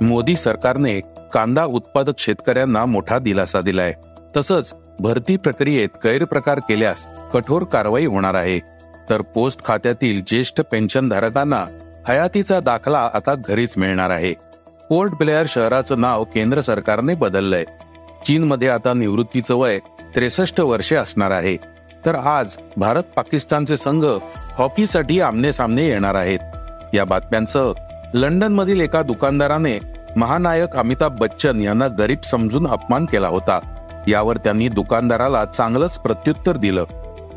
मोदी सरकारने कांदा उत्पादक शेतकऱ्यांना मोठा दिलासा दिलाय. तसंच भरती प्रक्रियेत गैरप्रकार केल्यास कठोर कारवाई होणार आहे. तर पोस्ट खात्यातील ज्येष्ठ पेन्शनधारकांना हयातीचा दाखला आता घरीच मिळणार आहे. पोर्ट ब्लेअर शहराचं नाव केंद्र सरकारने बदललंय. चीनमध्ये आता निवृत्तीचं वय 63 वर्षे असणार आहे. तर आज भारत पाकिस्तानचे संघ हॉकीसाठी आमने-सामने येणार आहेत. या बातम्यांसह लंडनमधील एका दुकानदाराने महानायक अमिताभ बच्चन यांना गरीब समजून अपमान केला होता. यावर त्यांनी दुकानदाराला चांगलंच प्रत्युत्तर दिलं.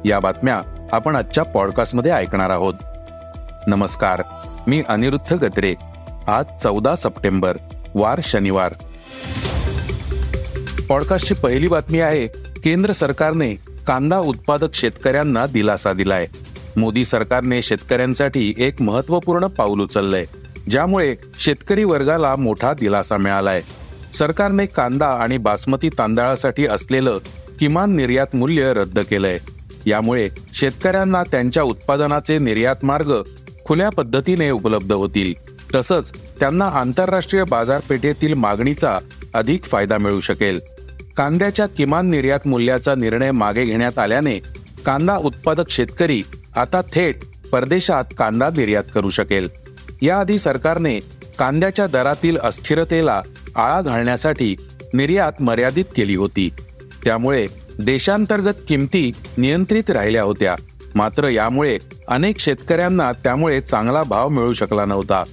या बातम्या आपण आजच्या पॉडकास्टमध्ये ऐकणार आहोत. नमस्कार, मी अनिरुद्ध गत्रे. आज 14 सप्टेंबर, वार शनिवार. पॉडकास्टची पहिली बातमी आहे, केंद्र सरकारने कांदा उत्पादक शेतकऱ्यांना दिलासा दिलाय. मोदी सरकारने शेतकऱ्यांसाठी एक महत्त्वपूर्ण पाऊल उचललंय, ज्यामुळे शेतकरी वर्गाला मोठा दिलासा मिळालाय. सरकारने कांदा आणि बासमती तांदळासाठी असलेलं किमान निर्यात मूल्य रद्द केलंय. यामुळे शेतकऱ्यांना त्यांच्या उत्पादनाचे निर्यात मार्ग खुल्या पद्धतीने उपलब्ध होतील. तसंच त्यांना आंतरराष्ट्रीय बाजारपेठेतील मागणीचा अधिक फायदा मिळू शकेल. कांद्याच्या किमान निर्यात मूल्याचा निर्णय मागे घेण्यात आल्याने कांदा उत्पादक शेतकरी आता थेट परदेशात कांदा निर्यात करू शकेल. याआधी सरकारने कांद्याच्या दरातील अस्थिरतेला आळा घालण्यासाठी निर्यात मर्यादित केली होती. त्यामुळे देशांतर्गत किमती नियंत्रित राहिल्या होत्या. मात्र यामुळे अनेक शेतकऱ्यांना त्यामुळे चांगला भाव मिळू शकला नव्हता.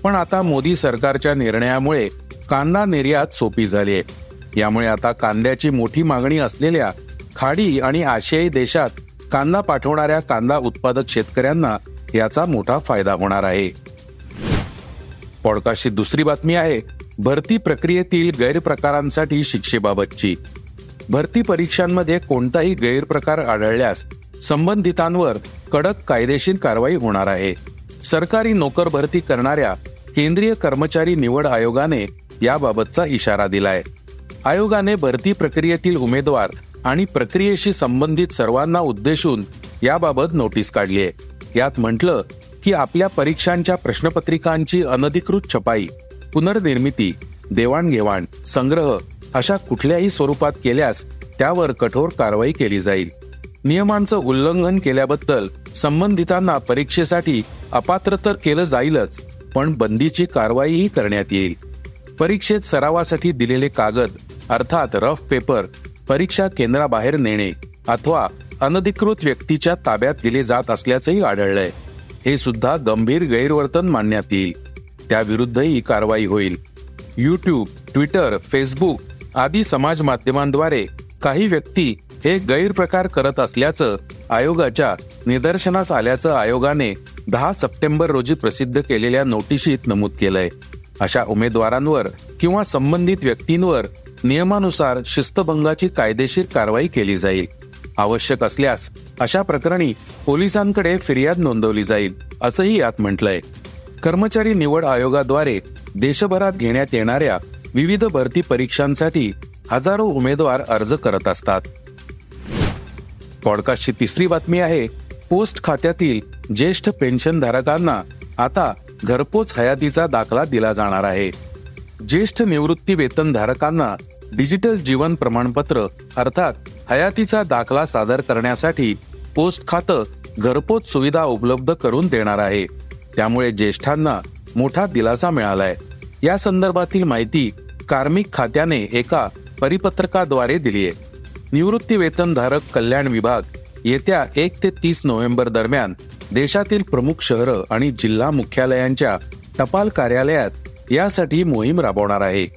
पण आता मोदी सरकारच्या निर्णयामुळे कांदा निर्यात सोपी झाली आहे. यामुळे आता कांद्याची मोठी मागणी असलेल्या खाडी आणि आशियाई देशात कांदा पाठवणाऱ्या कांदा उत्पादक शेतकऱ्यांना याचा मोठा फायदा होणार आहे. पॉडकास्टची दुसरी बातमी आहे, भरती प्रक्रियेतील गैरप्रकारांसाठी शिक्षेबाबतची. भरती परीक्षांमध्ये कोणताही गैरप्रकार आढळल्यास संबंधितांवर कडक कायदेशीर कारवाई होणार आहे. सरकारी नोकर भरती करणाऱ्या केंद्रीय कर्मचारी निवड आयोगाने याबाबतचा इशारा दिलाय. आयोगाने भरती प्रक्रियेतील उमेदवार आणि प्रक्रियेशी संबंधित सर्वांना उद्देशून याबाबत नोटीस काढली आहे. यात म्हटलं की आपल्या परीक्षांच्या प्रश्नपत्रिकांची अनधिकृत छपाई, पुनर्निर्मिती, देवाणघेवाण, संग्रह अशा कुठल्याही स्वरूपात केल्यास त्यावर कठोर कारवाई केली जाईल. नियमांचं उल्लंघन केल्याबद्दल संबंधितांना परीक्षेसाठी अपात्र तर केलं जाईलच, पण बंदीची कारवाईही करण्यात येईल. परीक्षेत सरावासाठी दिलेले कागद अर्थात रफ पेपर परीक्षा केंद्राबाहेर नेणे अथवा अनधिकृत व्यक्तीच्या ताब्यात दिले जात असल्याचंही आढळलंय. हे सुद्धा गंभीर गैरवर्तन मानण्यात येईल. त्याविरुद्धही कारवाई होईल. यूट्यूब, ट्विटर, फेसबुक आदी समाज माध्यमांद्वारे काही व्यक्ती हे गैरप्रकार करत असल्याचं आयोगाच्या निदर्शनास आल्याचं आयोगाने 10 सप्टेंबर रोजी प्रसिद्ध केलेल्या नोटिशीत नमूद केलंय. अशा उमेदवारांवर किंवा संबंधित व्यक्तींवर नियमानुसार शिस्तभंगाची कायदेशीर कारवाई केली जाईल. आवश्यक असल्यास अशा प्रकरणी पोलिसांकडे फिर्याद नोंदवली जाईल, असंही यात म्हटलंय. कर्मचारी निवड आयोगाद्वारे देशभरात घेण्यात येणाऱ्या विविध भरती परीक्षांसाठी हजारो उमेदवार अर्ज करत असतात. पॉडकास्टची तिसरी बातमी आहे, पोस्ट खात्यातील ज्येष्ठ पेन्शनधारकांना आता घरपोच हयातीचा दाखला दिला जाणार आहे. ज्येष्ठ निवृत्ती वेतनधारकांना डिजिटल जीवन प्रमाणपत्र अर्थात हयातीचा दाखला सादर करण्यासाठी पोस्ट खातं घरपोच सुविधा उपलब्ध करून देणार आहे. त्यामुळे ज्येष्ठांना मोठा दिलासा मिळालाय. या संदर्भातील माहिती कार्मिक खात्याने एका परिपत्रकाद्वारे दिली आहे. निवृत्ती वेतनधारक कल्याण विभाग येत्या 1 ते 30 नोव्हेंबर दरम्यान देशातील प्रमुख शहरं आणि जिल्हा मुख्यालयांच्या टपाल कार्यालयात यासाठी मोहीम राबवणार आहे.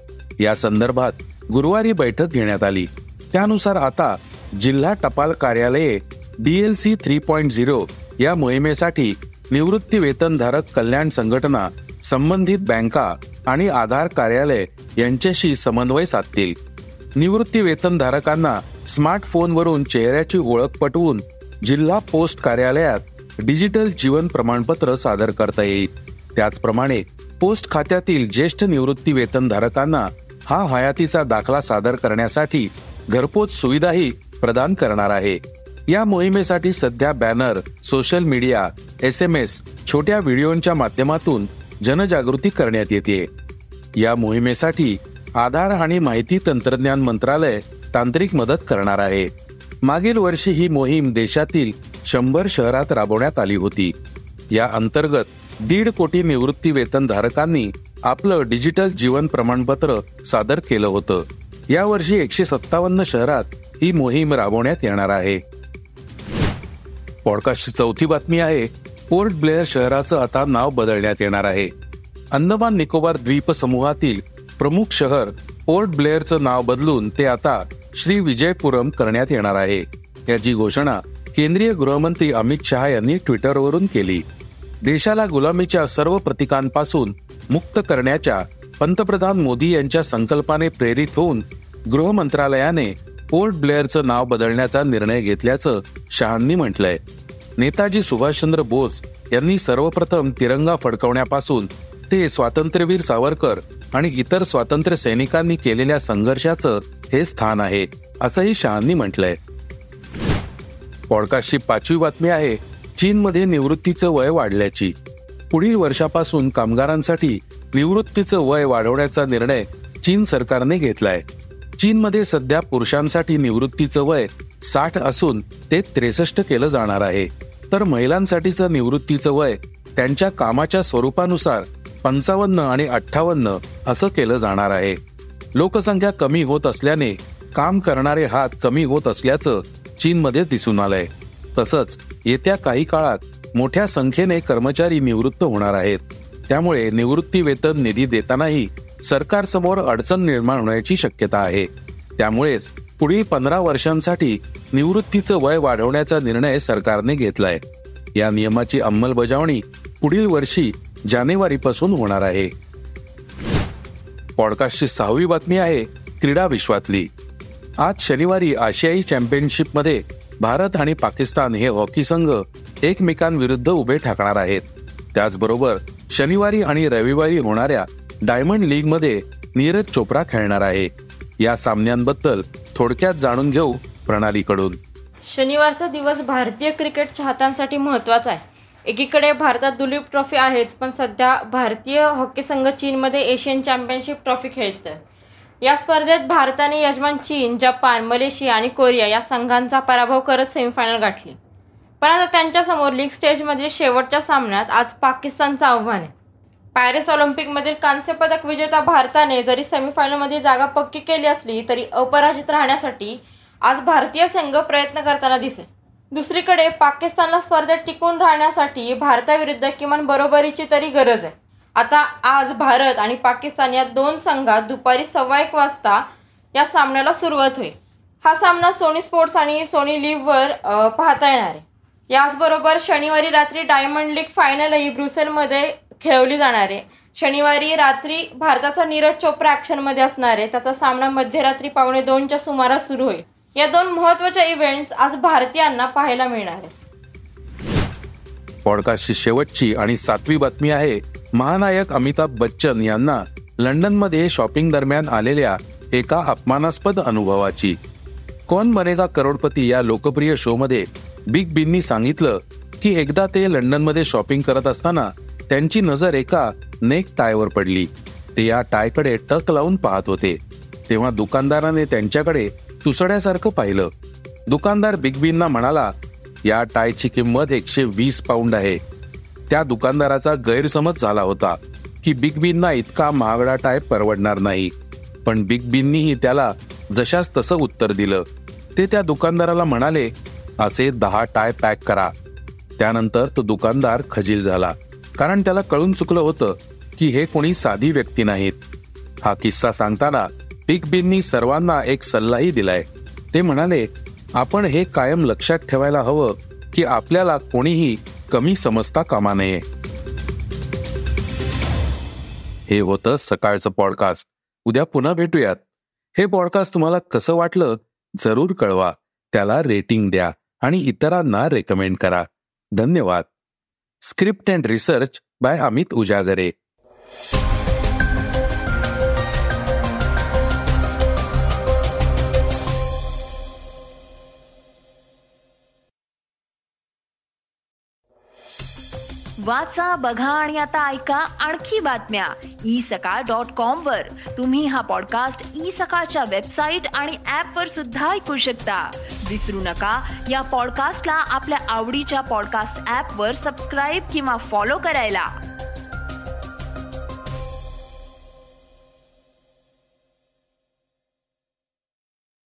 या संदर्भात गुरुवारी बैठक घेण्यात आली. त्यानुसार आता जिल्हा टपाल कार्यालये DLC 3.0 या मोहिमेसाठी निवृत्ती वेतनधारक कल्याण संघटना, संबंधित बँका आणि आधार कार्यालय यांच्याशी समन्वय साधतील. निवृत्ती वेतनधारकांना स्मार्टफोनवरून चेहऱ्याची ओळख पटवून जिल्हा पोस्ट कार्यालयात डिजिटल जीवन प्रमाणपत्र सादर करता येईल. त्याचप्रमाणे पोस्ट खात्यातील ज्येष्ठ निवृत्ती वेतनधारकांना हा हयातीचा दाखला सादर करण्यासाठी घरपोच सुविधाही प्रदान करणार आहे. या मोहिमेसाठी सध्या बॅनर, सोशल मीडिया, SMS, छोट्या व्हिडिओंच्या माध्यमातून जनजागृती करण्यात येते. या मोहिमेसाठी आधार आणि माहिती तंत्रज्ञान मंत्रालय तांत्रिक मदत करणार आहे. मागील वर्षी ही मोहीम देशातील 100 शहरात राबवण्यात आली होती. या अंतर्गत 1.5 कोटी निवृत्ती वेतन धारकांनी आपलं डिजिटल जीवन प्रमाणपत्र सादर केलं होतं. यावर्षी 157 शहरात ही मोहीम राबवण्यात येणार आहे. पॉडकास्टची चौथी बातमी आहे, पोर्ट ब्लेअर शहराचं आता नाव बदलण्यात येणार आहे. अंदमान निकोबार द्वीप समूहातील प्रमुख शहर पोर्ट ब्लेअरचं नाव बदलून ते आता श्री विजयपुरम करण्यात येणार आहे. याची घोषणा केंद्रीय गृहमंत्री अमित शहा यांनी ट्विटरवरून केली. देशाला गुलामीच्या सर्व प्रतीकांपासून मुक्त करण्याच्या पंतप्रधान मोदी यांच्या संकल्पाने प्रेरित होऊन गृह मंत्रालयाने पोर्ट ब्लेअरचं नाव बदलण्याचा निर्णय घेतल्याचं शहांनी म्हटलंय. नेताजी सुभाषचंद्र बोस यांनी सर्वप्रथम तिरंगा फडकवण्यापासून ते स्वातंत्र्यवीर सावरकर आणि इतर स्वातंत्र्य सैनिकांनी केलेल्या संघर्षाचं हे स्थान आहे, असंही शहांनी म्हटलंय. पॉडकास्टची 5वी बातमी आहे, चीनमध्ये निवृत्तीचं वय वाढल्याची. पुढील वर्षापासून कामगारांसाठी निवृत्तीचं वय वाढवण्याचा निर्णय चीन सरकारने घेतलाय. चीनमध्ये सध्या पुरुषांसाठी निवृत्तीचं वय 60 असून ते 63 केलं जाणार आहे, तर महिलांसाठीचं निवृत्तीचं वय त्यांच्या कामाच्या स्वरूपानुसार 55 आणि 58 असं केलं जाणार आहे. लोकसंख्या कमी होत असल्याने काम करणारे हात कमी होत असल्याचं चीनमध्ये दिसून आलंय. तसंच येत्या काही काळात मोठ्या संख्येने कर्मचारी निवृत्त होणार आहेत. त्यामुळे निवृत्ती वेतन निधी देतानाही सरकारसमोर अडचण निर्माण होण्याची शक्यता आहे. त्यामुळेच पुढील 15 वर्षांसाठी निवृत्तीचं वय वाढवण्याचा निर्णय सरकारने घेतलाय. या नियमाची अंमलबजावणी पुढील वर्षी जानेवारीपासून होणार आहे. पॉडकास्टची 6वी बातमी आहे, क्रीडा विश्वातली. आज शनिवारी आशियाई चॅम्पियनशिपमध्ये भारत आणि पाकिस्तान हे हॉकी संघ एकमेकांविरुद्ध उभे ठाकणार आहेत. त्याचबरोबर शनिवारी आणि रविवारी होणाऱ्या डायमंड लीगमध्ये नीरज चोप्रा खेळणार आहे. या सामन्यांबद्दल थोडक्यात जाणून घेऊ प्रणालीकडून. शनिवारचा दिवस भारतीय क्रिकेट चाहत्यांसाठी महत्त्वाचा आहे. एकीकडे भारतात दुलीप ट्रॉफी आहेच, पण सध्या भारतीय हॉकी संघ चीनमध्ये एशियन चॅम्पियनशिप ट्रॉफी खेळतोय. या स्पर्धेत भारताने यजमान चीन, जपान, मलेशिया आणि कोरिया या संघांचा पराभव करत सेमीफायनल गाठली. पण आता त्यांच्यासमोर लीग स्टेजमधील शेवटच्या सामन्यात आज पाकिस्तानचं आव्हान आहे. पॅरिस ऑलिम्पिकमधील कांस्य पदक विजेता भारताने जरी सेमीफायनलमध्ये जागा पक्की केली असली तरी अपराजित राहण्यासाठी आज भारतीय संघ प्रयत्न करताना दिसेल. दुसरीकडे पाकिस्तानला स्पर्धेत टिकून राहण्यासाठी भारताविरुद्ध किमान बरोबरीची तरी गरज आहे. आता आज भारत आणि पाकिस्तान या दोन संघात दुपारी 1:15 वाजता या सामन्याला सुरुवात होईल. हा सामना सोनी स्पोर्ट्स आणि सोनी लिव्हवर पाहता येणार आहे. याचबरोबर शनिवारी रात्री डायमंड लीग फायनलही ब्रुसेलमध्ये खेळवली जाणार आहे. शनिवारी रात्री भारताचा नीरज चोप्रा ॲक्शनमध्ये असणार आहे. त्याचा सामना मध्यरात्री 1:15च्या सुमारास सुरू होईल. या दोन महत्त्वाच्या इव्हेंट्स आज भारतीयांना पाहायला मिळणार आहेत. पॉडकास्टची शेवटची आणि 7वी बातमी आहे, महानायक अमिताभ बच्चन यांना लंडनमध्ये शॉपिंग दरम्यान आलेल्या एका अपमानास्पद अनुभवाची. कौन बनेगा करोडपती या लोकप्रिय शोमध्ये बिग बींनी सांगितलं की एकदा ते लंडनमध्ये शॉपिंग करत असताना त्यांची नजर एका नेक टायवर पडली. ते या टायकडे टक लावून पाहत होते. तेव्हा दुकानदाराने त्यांच्याकडे तुसड्यासारखं पाहिलं. दुकानदार बिग बींना म्हणाला, या टायची किंमत 120 पाऊंड आहे. त्या दुकानदाराचा गैरसमज झाला होता की बिग बींना इतका महागडा टाय परवडणार नाही. पण बिग बींनीही त्याला जशास तसं उत्तर दिलं. ते त्या दुकानदाराला म्हणाले, असे 10 टाय पॅक करा. त्यानंतर तो दुकानदार खजील झाला, कारण त्याला कळून चुकलं होतं की हे कोणी साधी व्यक्ती नाहीत. हा किस्सा सांगताना बिग बींनी सर्वांना एक सल्लाही दिलाय. ते म्हणाले, आपण हे कायम लक्षात ठेवायला हवं की आपल्याला कोणीही कमी समजता कामा नये. हे होतं सकाळचं पॉडकास्ट. उद्या पुन्हा भेटूयात. हे पॉडकास्ट तुम्हाला कसं वाटलं जरूर कळवा. त्याला रेटिंग द्या आणि इतरांना रेकमेंड करा. धन्यवाद. Script and research by Amit Ujagare. वाचा, बघा आणि आता ऐका आणखी बातम्या isakal.com वर. तुम्ही हा पॉडकास्ट सकाळच्या वेबसाईट आणि ऍप वर सुद्धा ऐकू शकता. विसरू नका या पॉडकास्टला आपल्या आवडीच्या पॉडकास्ट ऍप वर सबस्क्राईब किंवा फॉलो करायला.